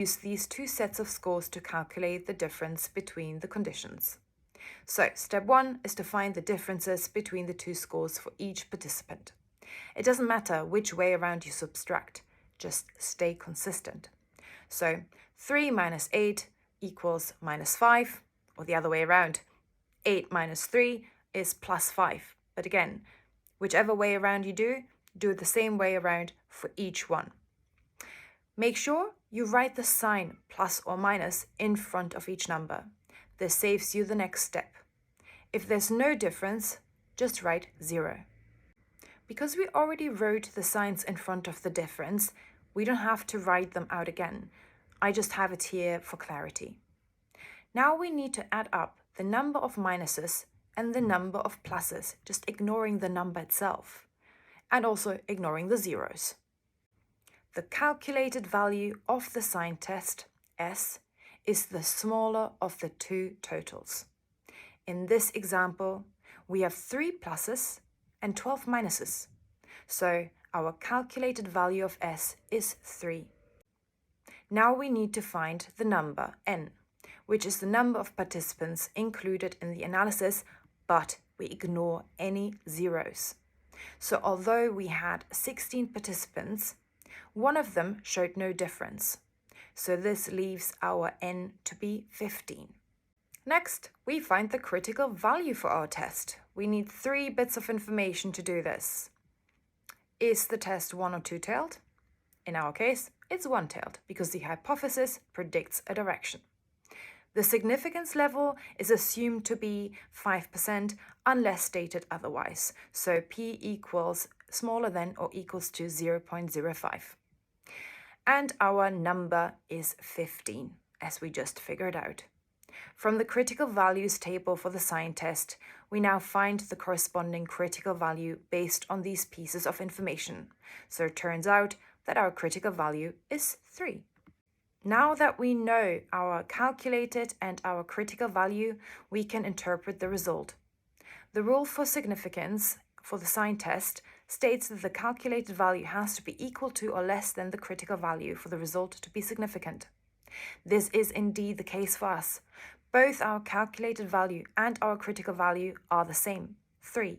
Use these two sets of scores to calculate the difference between the conditions. So, step 1 is to find the differences between the two scores for each participant. It doesn't matter which way around you subtract, just stay consistent. So, 3 minus 8 equals minus 5, or the other way around. 8 minus 3 is plus 5. But again, whichever way around you do it the same way around for each one. Make sure you write the sign plus or minus in front of each number. This saves you the next step. If there's no difference, just write 0. Because we already wrote the signs in front of the difference, we don't have to write them out again. I just have it here for clarity. Now we need to add up the number of minuses and the number of pluses, just ignoring the number itself, and also ignoring the zeros. The calculated value of the sign test, S, is the smaller of the two totals. In this example, we have 3 pluses and 12 minuses, so our calculated value of S is 3. Now we need to find the number N, which is the number of participants included in the analysis, but we ignore any zeros. So although we had 16 participants, one of them showed no difference. So this leaves our N to be 15. Next, we find the critical value for our test. We need 3 bits of information to do this. Is the test one- or two-tailed? In our case, it's one-tailed because the hypothesis predicts a direction. The significance level is assumed to be 5% unless stated otherwise, so p equals smaller than or equals to 0.05. And our number is 15, as we just figured out. From the critical values table for the sign test, we now find the corresponding critical value based on these pieces of information. So it turns out that our critical value is 3. Now that we know our calculated and our critical value, we can interpret the result. The rule for significance for the sign test states that the calculated value has to be equal to or less than the critical value for the result to be significant. This is indeed the case for us. Both our calculated value and our critical value are the same, 3.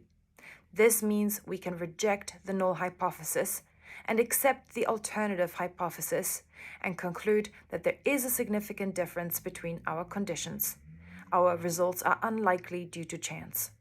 This means we can reject the null hypothesis and accept the alternative hypothesis and conclude that there is a significant difference between our conditions. Our results are unlikely due to chance.